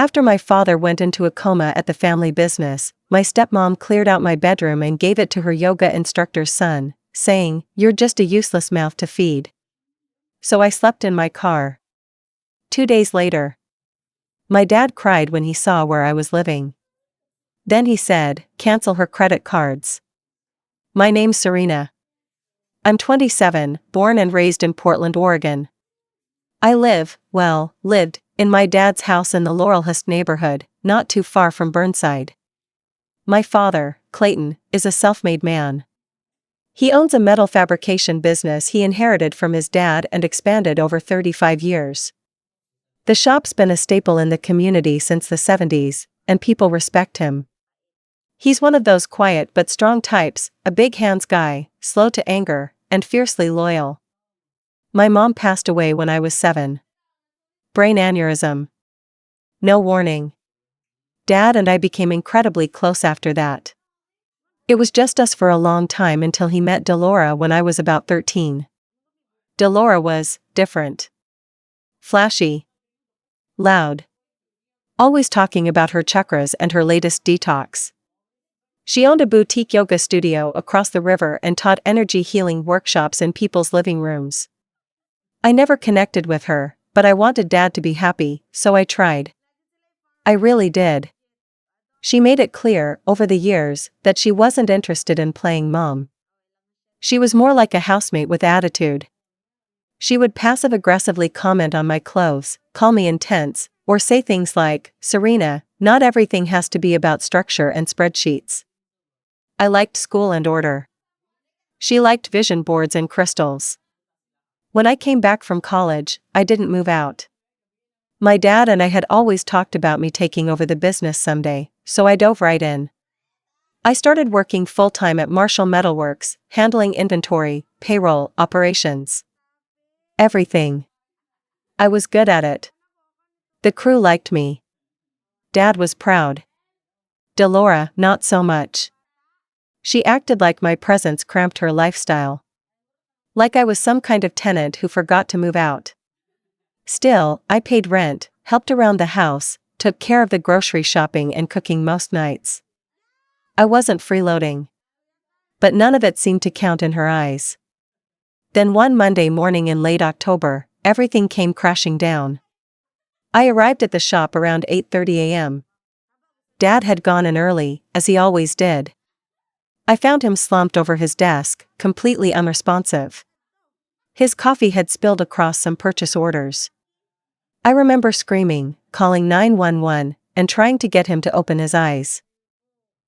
After my father went into a coma at the family business, my stepmom cleared out my bedroom and gave it to her yoga instructor's son, saying, "You're just a useless mouth to feed." So I slept in my car. 2 days later, my dad cried when he saw where I was living. Then he said, "Cancel her credit cards." My name's Serena. I'm 27, born and raised in Portland, Oregon. I lived, in my dad's house in the Laurelhurst neighborhood, not too far from Burnside. My father, Clayton, is a self-made man. He owns a metal fabrication business he inherited from his dad and expanded over 35 years. The shop's been a staple in the community since the 70s, and people respect him. He's one of those quiet but strong types, a big hands guy, slow to anger, and fiercely loyal. My mom passed away when I was 7. Brain aneurysm. No warning. Dad and I became incredibly close after that. It was just us for a long time until he met Delora when I was about 13. Delora was different. Flashy. Loud. Always talking about her chakras and her latest detox. She owned a boutique yoga studio across the river and taught energy healing workshops in people's living rooms. I never connected with her, but I wanted Dad to be happy, so I tried. I really did. She made it clear, over the years, that she wasn't interested in playing mom. She was more like a housemate with attitude. She would passive-aggressively comment on my clothes, call me intense, or say things like, "Serena, not everything has to be about structure and spreadsheets." I liked school and order. She liked vision boards and crystals. When I came back from college, I didn't move out. My dad and I had always talked about me taking over the business someday, so I dove right in. I started working full-time at Marshall Metalworks, handling inventory, payroll, operations. Everything. I was good at it. The crew liked me. Dad was proud. Delora, not so much. She acted like my presence cramped her lifestyle. Like I was some kind of tenant who forgot to move out. Still, I paid rent, helped around the house, took care of the grocery shopping and cooking most nights. I wasn't freeloading. But none of it seemed to count in her eyes. Then one Monday morning in late October, everything came crashing down. I arrived at the shop around 8:30 a.m. Dad had gone in early, as he always did. I found him slumped over his desk, completely unresponsive. His coffee had spilled across some purchase orders. I remember screaming, calling 911, and trying to get him to open his eyes.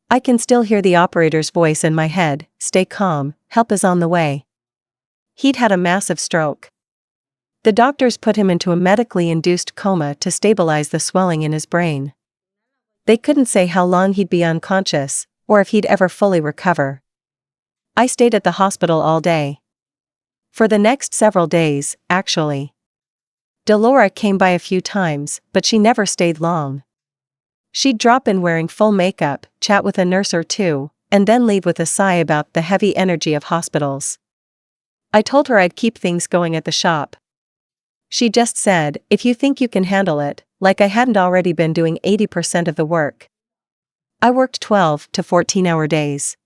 I can still hear the operator's voice in my head, "Stay calm, help is on the way." He'd had a massive stroke. The doctors put him into a medically induced coma to stabilize the swelling in his brain. They couldn't say how long he'd be unconscious, or if he'd ever fully recover. I stayed at the hospital all day. For the next several days, actually. Delora came by a few times, but she never stayed long. She'd drop in wearing full makeup, chat with a nurse or two, and then leave with a sigh about the heavy energy of hospitals. I told her I'd keep things going at the shop. She just said, "If you think you can handle it," like I hadn't already been doing 80% of the work. I worked 12 to 14-hour days.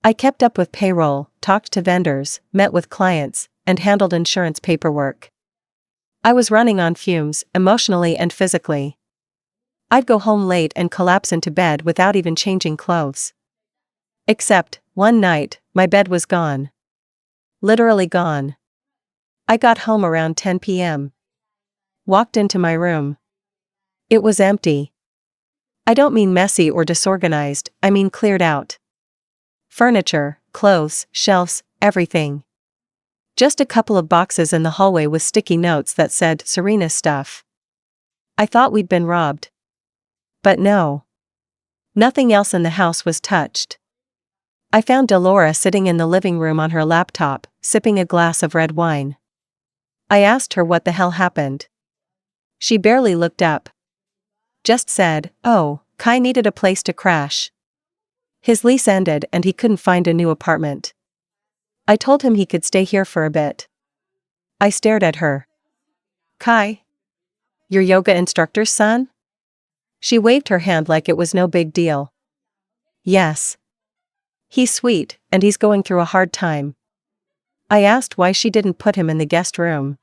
I kept up with payroll, talked to vendors, met with clients, and handled insurance paperwork. I was running on fumes, emotionally and physically. I'd go home late and collapse into bed without even changing clothes. Except, one night, my bed was gone. Literally gone. I got home around 10 p.m. Walked into my room. It was empty. I don't mean messy or disorganized, I mean cleared out. Furniture, clothes, shelves, everything. Just a couple of boxes in the hallway with sticky notes that said, "Serena's stuff." I thought we'd been robbed. But no. Nothing else in the house was touched. I found Delora sitting in the living room on her laptop, sipping a glass of red wine. I asked her what the hell happened. She barely looked up. Just said, "Oh, Kai needed a place to crash. His lease ended and he couldn't find a new apartment. I told him he could stay here for a bit." I stared at her. "Kai? Your yoga instructor's son?" She waved her hand like it was no big deal. Yes. He's sweet, and he's going through a hard time. I asked why she didn't put him in the guest room.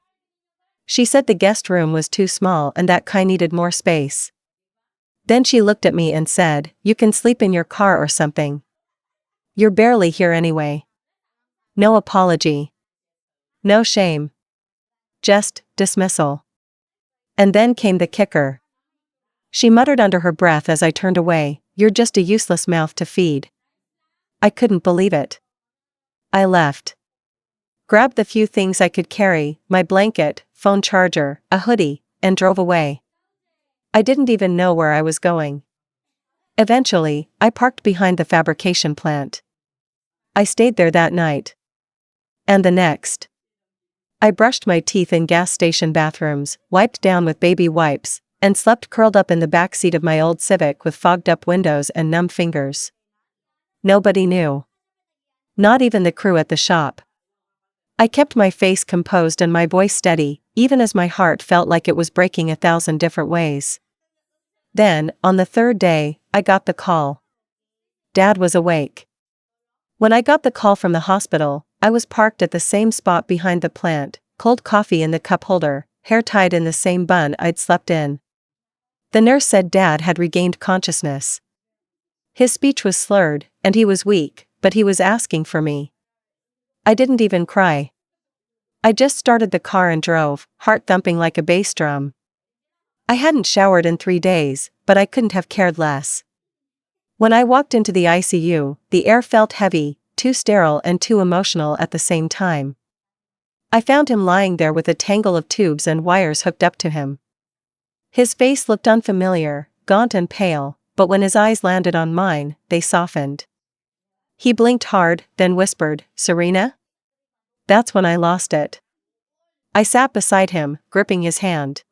She said the guest room was too small and that Kai needed more space. Then she looked at me and said, "You can sleep in your car or something. You're barely here anyway." No apology. No shame. Just dismissal. And then came the kicker. She muttered under her breath as I turned away, "You're just a useless mouth to feed." I couldn't believe it. I left. Grabbed the few things I could carry, my blanket, phone charger, a hoodie, and drove away. I didn't even know where I was going. Eventually, I parked behind the fabrication plant. I stayed there that night. And the next. I brushed my teeth in gas station bathrooms, wiped down with baby wipes, and slept curled up in the back seat of my old Civic with fogged-up windows and numb fingers. Nobody knew. Not even the crew at the shop. I kept my face composed and my voice steady, even as my heart felt like it was breaking 1,000 different ways. Then, on the third day, I got the call. Dad was awake. When I got the call from the hospital, I was parked at the same spot behind the plant, cold coffee in the cup holder, hair tied in the same bun I'd slept in. The nurse said Dad had regained consciousness. His speech was slurred, and he was weak, but he was asking for me. I didn't even cry. I just started the car and drove, heart thumping like a bass drum. I hadn't showered in 3 days, but I couldn't have cared less. When I walked into the ICU, the air felt heavy, too sterile and too emotional at the same time. I found him lying there with a tangle of tubes and wires hooked up to him. His face looked unfamiliar, gaunt and pale, but when his eyes landed on mine, they softened. He blinked hard, then whispered, "Serena?" That's when I lost it. I sat beside him, gripping his hand.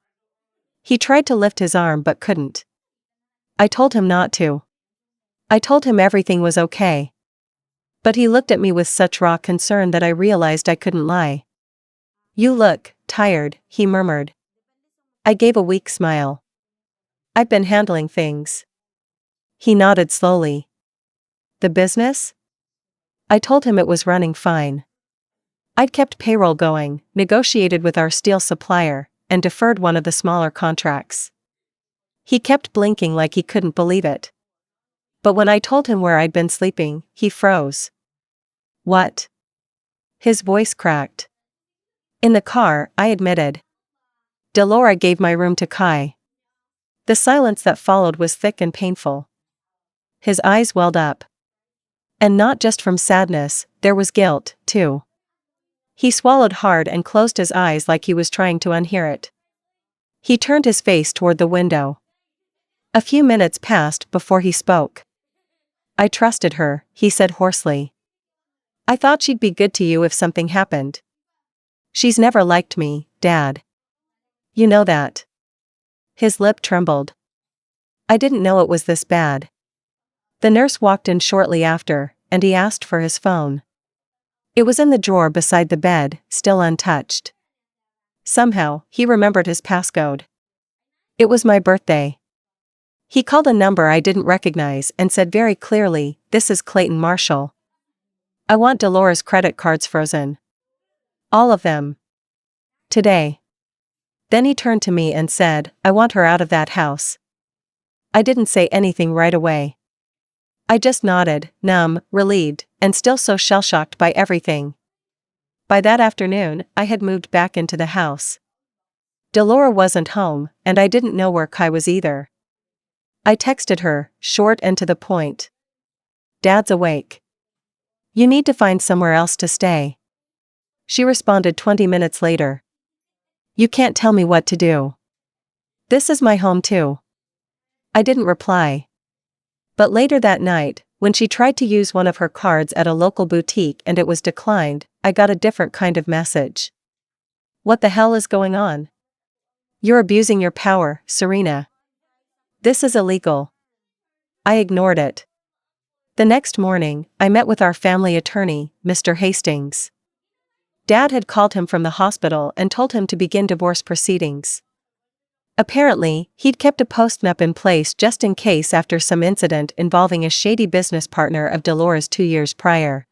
He tried to lift his arm but couldn't. I told him not to. I told him everything was okay. But he looked at me with such raw concern that I realized I couldn't lie. "You look tired," he murmured. I gave a weak smile. "I've been handling things." He nodded slowly. "The business?" I told him it was running fine. I'd kept payroll going, negotiated with our steel supplier, and deferred one of the smaller contracts. He kept blinking like he couldn't believe it. But when I told him where I'd been sleeping, he froze. "What?" His voice cracked. "In the car," I admitted. "Delora gave my room to Kai." The silence that followed was thick and painful. His eyes welled up. And not just from sadness, there was guilt, too. He swallowed hard and closed his eyes like he was trying to unhear it. He turned his face toward the window. A few minutes passed before he spoke. "I trusted her," he said hoarsely. "I thought she'd be good to you if something happened. She's never liked me, Dad. You know that." His lip trembled. "I didn't know it was this bad." The nurse walked in shortly after, and he asked for his phone. It was in the drawer beside the bed, still untouched. Somehow, he remembered his passcode. It was my birthday. He called a number I didn't recognize and said very clearly, "This is Clayton Marshall. I want Delora's credit cards frozen. All of them. Today." Then he turned to me and said, "I want her out of that house." I didn't say anything right away. I just nodded, numb, relieved, and still so shell-shocked by everything. By that afternoon, I had moved back into the house. Delora wasn't home, and I didn't know where Kai was either. I texted her, short and to the point. "Dad's awake. You need to find somewhere else to stay." She responded 20 minutes later. "You can't tell me what to do. This is my home too." I didn't reply. But later that night, when she tried to use one of her cards at a local boutique and it was declined, I got a different kind of message. "What the hell is going on? You're abusing your power, Serena. This is illegal." I ignored it. The next morning, I met with our family attorney, Mr. Hastings. Dad had called him from the hospital and told him to begin divorce proceedings. Apparently, he'd kept a postnup in place just in case after some incident involving a shady business partner of Delora's 2 years prior.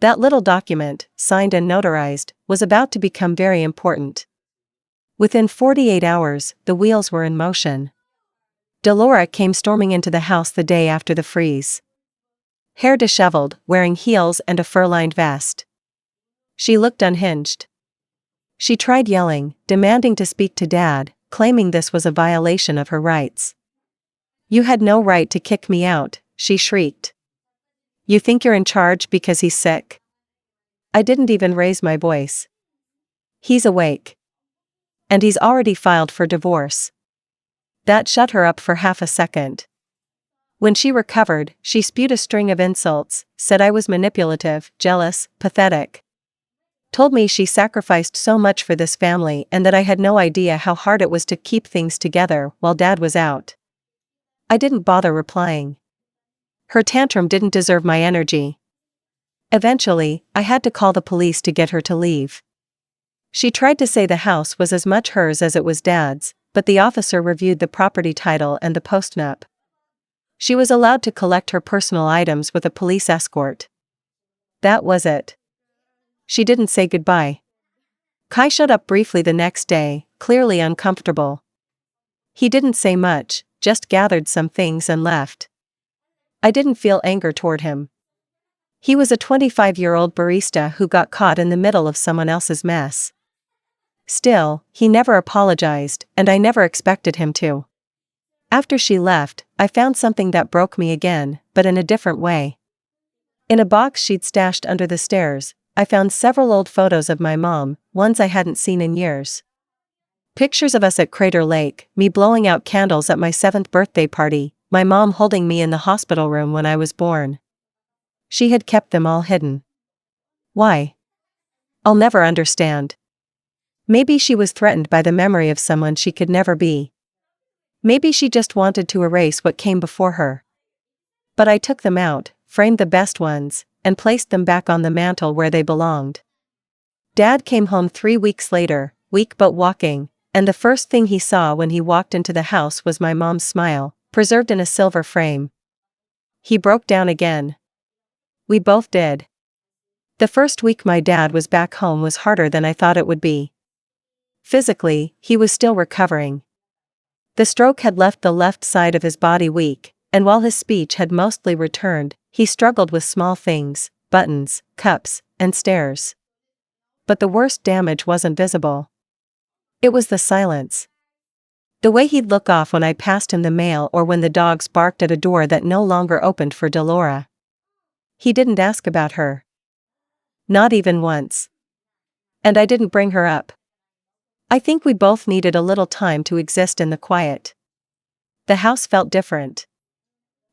That little document, signed and notarized, was about to become very important. Within 48 hours, the wheels were in motion. Delora came storming into the house the day after the freeze. Hair disheveled, wearing heels and a fur-lined vest. She looked unhinged. She tried yelling, demanding to speak to Dad, claiming this was a violation of her rights. "You had no right to kick me out," she shrieked. "You think you're in charge because he's sick?" I didn't even raise my voice. "He's awake. And he's already filed for divorce." That shut her up for half a second. When she recovered, she spewed a string of insults, said I was manipulative, jealous, pathetic. Told me she sacrificed so much for this family and that I had no idea how hard it was to keep things together while Dad was out. I didn't bother replying. Her tantrum didn't deserve my energy. Eventually, I had to call the police to get her to leave. She tried to say the house was as much hers as it was Dad's, but the officer reviewed the property title and the postnup. She was allowed to collect her personal items with a police escort. That was it. She didn't say goodbye. Kai showed up briefly the next day, clearly uncomfortable. He didn't say much, just gathered some things and left. I didn't feel anger toward him. He was a 25-year-old barista who got caught in the middle of someone else's mess. Still, he never apologized, and I never expected him to. After she left, I found something that broke me again, but in a different way. In a box she'd stashed under the stairs, I found several old photos of my mom, ones I hadn't seen in years. Pictures of us at Crater Lake, me blowing out candles at my 7th birthday party, my mom holding me in the hospital room when I was born. She had kept them all hidden. Why? I'll never understand. Maybe she was threatened by the memory of someone she could never be. Maybe she just wanted to erase what came before her. But I took them out, framed the best ones, and placed them back on the mantel where they belonged. Dad came home 3 weeks later, weak but walking, and the first thing he saw when he walked into the house was my mom's smile, preserved in a silver frame. He broke down again. We both did. The first week my dad was back home was harder than I thought it would be. Physically, he was still recovering. The stroke had left the left side of his body weak, and while his speech had mostly returned, he struggled with small things, buttons, cups, and stares. But the worst damage wasn't visible. It was the silence. The way he'd look off when I passed him the mail or when the dogs barked at a door that no longer opened for Delora. He didn't ask about her. Not even once. And I didn't bring her up. I think we both needed a little time to exist in the quiet. The house felt different.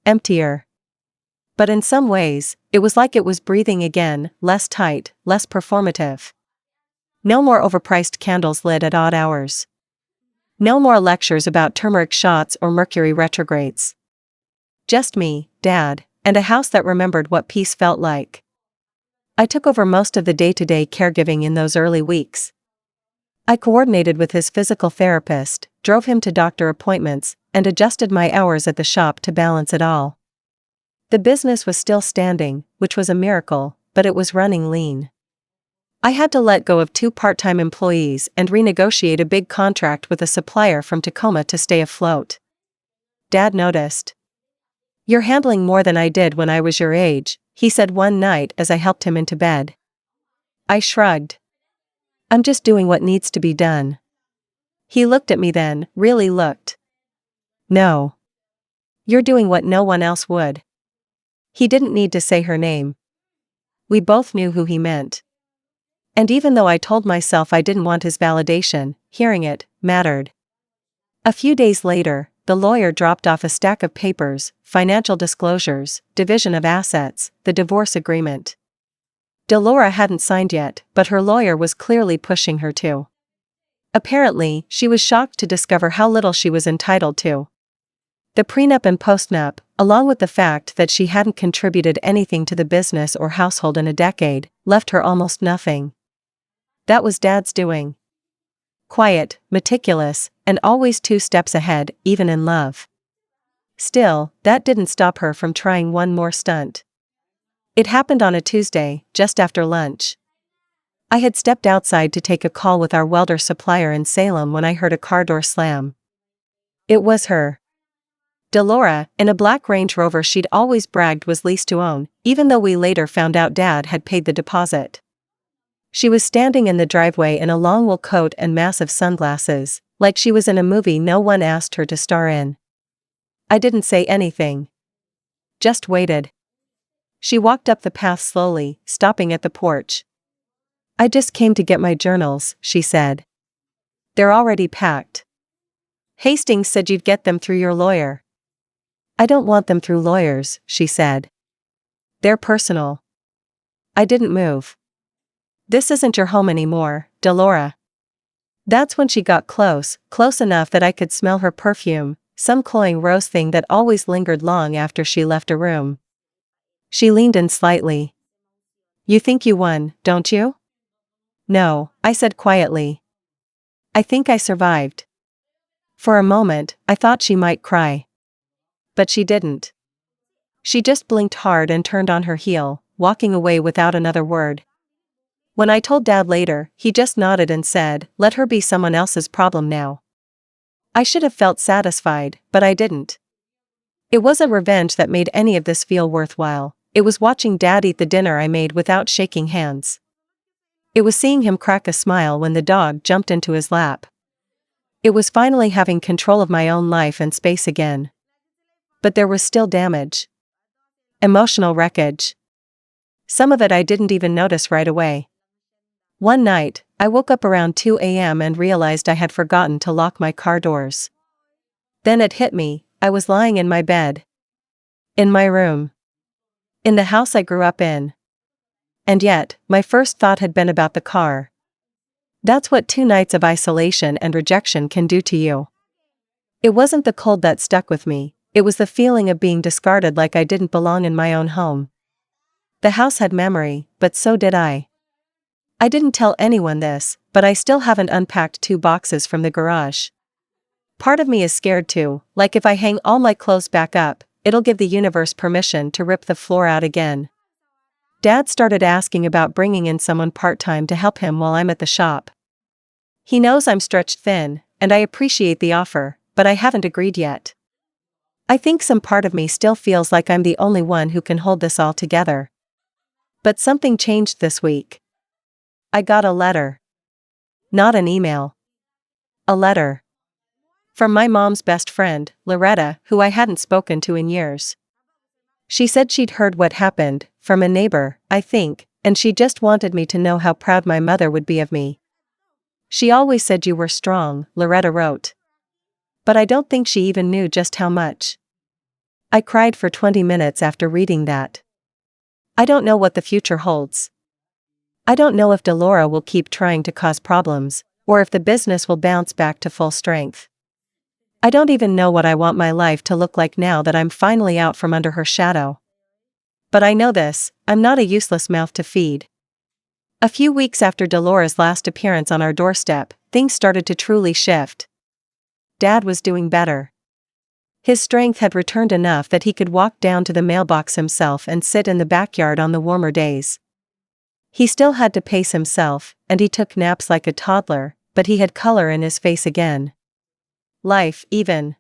Emptier. But in some ways, it was like it was breathing again, less tight, less performative. No more overpriced candles lit at odd hours. No more lectures about turmeric shots or Mercury retrogrades. Just me, Dad, and a house that remembered what peace felt like. I took over most of the day-to-day caregiving in those early weeks. I coordinated with his physical therapist, drove him to doctor appointments, and adjusted my hours at the shop to balance it all. The business was still standing, which was a miracle, but it was running lean. I had to let go of 2 part-time employees and renegotiate a big contract with a supplier from Tacoma to stay afloat. Dad noticed. "You're handling more than I did when I was your age," he said one night as I helped him into bed. I shrugged. "I'm just doing what needs to be done." He looked at me then, really looked. "No. You're doing what no one else would." He didn't need to say her name. We both knew who he meant. And even though I told myself I didn't want his validation, hearing it mattered. A few days later, the lawyer dropped off a stack of papers, financial disclosures, division of assets, the divorce agreement. Delora hadn't signed yet, but her lawyer was clearly pushing her to. Apparently, she was shocked to discover how little she was entitled to. The prenup and postnup, along with the fact that she hadn't contributed anything to the business or household in a decade, left her almost nothing. That was Dad's doing. Quiet, meticulous, and always 2 steps ahead, even in love. Still, that didn't stop her from trying one more stunt. It happened on a Tuesday, just after lunch. I had stepped outside to take a call with our welder supplier in Salem when I heard a car door slam. It was her. Delora, in a black Range Rover she'd always bragged was leased to own, even though we later found out Dad had paid the deposit. She was standing in the driveway in a long wool coat and massive sunglasses, like she was in a movie no one asked her to star in. I didn't say anything. Just waited. She walked up the path slowly, stopping at the porch. "I just came to get my journals," she said. "They're already packed. Hastings said you'd get them through your lawyer." "I don't want them through lawyers," she said. "They're personal." I didn't move. "This isn't your home anymore, Delora." That's when she got close enough that I could smell her perfume, some cloying rose thing that always lingered long after she left a room. She leaned in slightly. "You think you won, don't you?" "No," I said quietly. "I think I survived." For a moment, I thought she might cry. But she didn't. She just blinked hard and turned on her heel, walking away without another word. When I told Dad later, he just nodded and said, "Let her be someone else's problem now." I should have felt satisfied, but I didn't. It wasn't revenge that made any of this feel worthwhile. It was watching Dad eat the dinner I made without shaking hands. It was seeing him crack a smile when the dog jumped into his lap. It was finally having control of my own life and space again. But there was still damage. Emotional wreckage. Some of it I didn't even notice right away. One night, I woke up around 2 a.m. and realized I had forgotten to lock my car doors. Then it hit me, I was lying in my bed. In my room. In the house I grew up in. And yet, my first thought had been about the car. That's what 2 nights of isolation and rejection can do to you. It wasn't the cold that stuck with me, it was the feeling of being discarded, like I didn't belong in my own home. The house had memory, but so did I. I didn't tell anyone this, but I still haven't unpacked 2 boxes from the garage. Part of me is scared too, like if I hang all my clothes back up, it'll give the universe permission to rip the floor out again. Dad started asking about bringing in someone part-time to help him while I'm at the shop. He knows I'm stretched thin, and I appreciate the offer, but I haven't agreed yet. I think some part of me still feels like I'm the only one who can hold this all together. But something changed this week. I got a letter. Not an email. A letter. From my mom's best friend, Loretta, who I hadn't spoken to in years. She said she'd heard what happened, from a neighbor, I think, and she just wanted me to know how proud my mother would be of me. "She always said you were strong," Loretta wrote. But I don't think she even knew just how much. I cried for 20 minutes after reading that. I don't know what the future holds. I don't know if Delora will keep trying to cause problems, or if the business will bounce back to full strength. I don't even know what I want my life to look like now that I'm finally out from under her shadow. But I know this, I'm not a useless mouth to feed. A few weeks after Delora's last appearance on our doorstep, things started to truly shift. Dad was doing better. His strength had returned enough that he could walk down to the mailbox himself and sit in the backyard on the warmer days. He still had to pace himself, and he took naps like a toddler, but he had color in his face again. Life, even.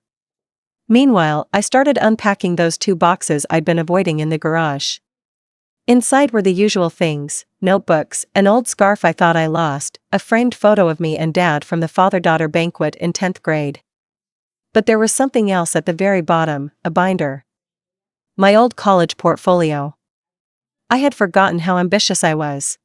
Meanwhile, I started unpacking those 2 boxes I'd been avoiding in the garage. Inside were the usual things: notebooks, an old scarf I thought I lost, a framed photo of me and Dad from the father-daughter banquet in 10th grade. But there was something else at the very bottom, a binder. My old college portfolio. I had forgotten how ambitious I was.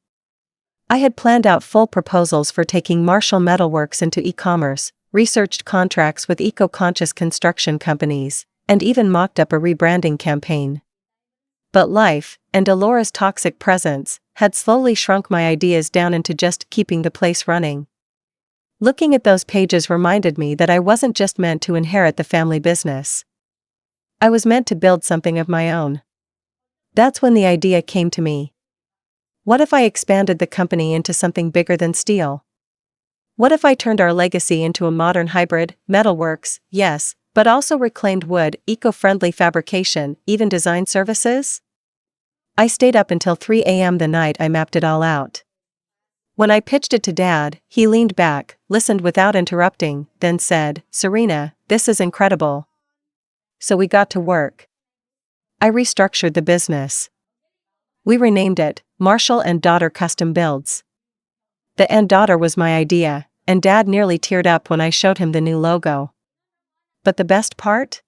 I had planned out full proposals for taking Marshall Metalworks into e-commerce, researched contracts with eco-conscious construction companies, and even mocked up a rebranding campaign. But life, and Delora's toxic presence, had slowly shrunk my ideas down into just keeping the place running. Looking at those pages reminded me that I wasn't just meant to inherit the family business. I was meant to build something of my own. That's when the idea came to me. What if I expanded the company into something bigger than steel? What if I turned our legacy into a modern hybrid, metalworks, yes, but also reclaimed wood, eco-friendly fabrication, even design services? I stayed up until 3 a.m. the night I mapped it all out. When I pitched it to Dad, he leaned back, listened without interrupting, then said, "Serena, this is incredible." So we got to work. I restructured the business. We renamed it Marshall and Daughter Custom Builds. The "and daughter" was my idea, and Dad nearly teared up when I showed him the new logo. But the best part?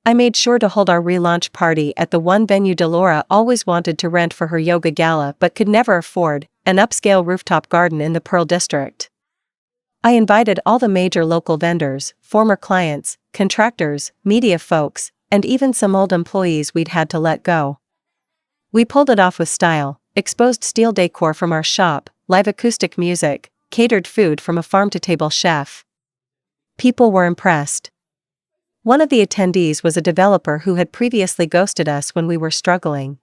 I made sure to hold our relaunch party at the one venue Delora always wanted to rent for her yoga gala but could never afford, an upscale rooftop garden in the Pearl District. I invited all the major local vendors, former clients, contractors, media folks, and even some old employees we'd had to let go. We pulled it off with style, exposed steel decor from our shop, live acoustic music, catered food from a farm-to-table chef. People were impressed. One of the attendees was a developer who had previously ghosted us when we were struggling.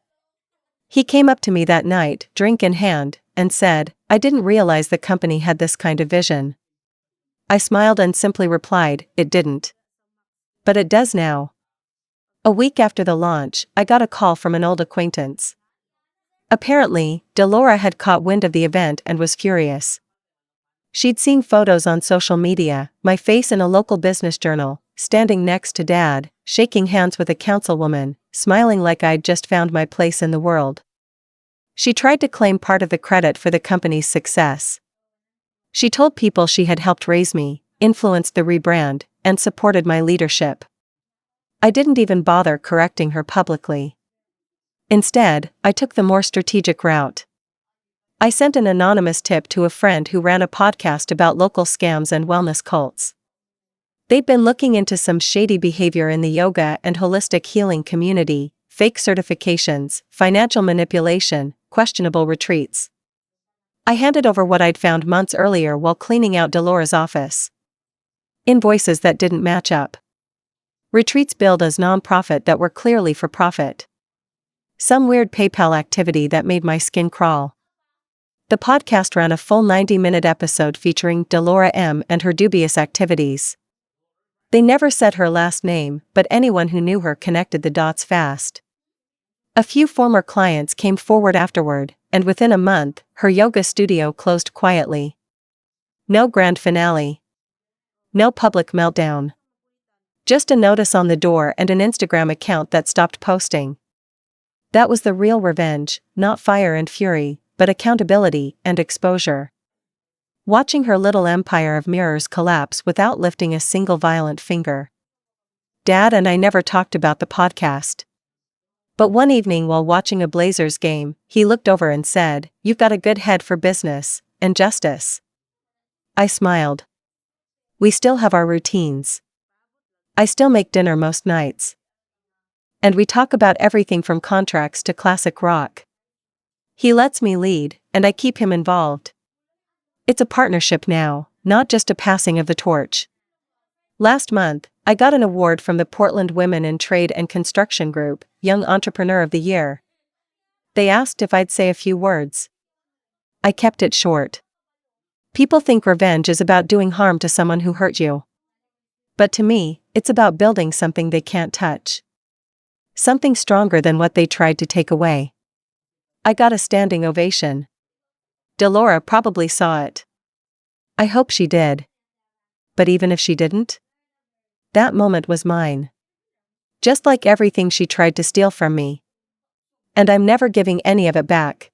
He came up to me that night, drink in hand, and said, "I didn't realize the company had this kind of vision." I smiled and simply replied, "It didn't. But it does now." A week after the launch, I got a call from an old acquaintance. Apparently, Delora had caught wind of the event and was furious. She'd seen photos on social media, my face in a local business journal, standing next to Dad, shaking hands with a councilwoman, smiling like I'd just found my place in the world. She tried to claim part of the credit for the company's success. She told people she had helped raise me, influenced the rebrand, and supported my leadership. I didn't even bother correcting her publicly. Instead, I took the more strategic route. I sent an anonymous tip to a friend who ran a podcast about local scams and wellness cults. They'd been looking into some shady behavior in the yoga and holistic healing community, fake certifications, financial manipulation, questionable retreats. I handed over what I'd found months earlier while cleaning out Delora's office. Invoices that didn't match up. Retreats billed as non-profit that were clearly for profit. Some weird PayPal activity that made my skin crawl. The podcast ran a full 90-minute episode featuring Delora M. and her dubious activities. They never said her last name, but anyone who knew her connected the dots fast. A few former clients came forward afterward, and within a month, her yoga studio closed quietly. No grand finale. No public meltdown. Just a notice on the door and an Instagram account that stopped posting. That was the real revenge, not fire and fury, but accountability and exposure. Watching her little empire of mirrors collapse without lifting a single violent finger. Dad and I never talked about the podcast. But one evening while watching a Blazers game, he looked over and said, "You've got a good head for business and justice." I smiled. We still have our routines. I still make dinner most nights. And we talk about everything from contracts to classic rock. He lets me lead, and I keep him involved. It's a partnership now, not just a passing of the torch. Last month, I got an award from the Portland Women in Trade and Construction Group, Young Entrepreneur of the Year. They asked if I'd say a few words. I kept it short. People think revenge is about doing harm to someone who hurt you. But to me, it's about building something they can't touch. Something stronger than what they tried to take away. I got a standing ovation. Delora probably saw it. I hope she did. But even if she didn't? That moment was mine. Just like everything she tried to steal from me. And I'm never giving any of it back.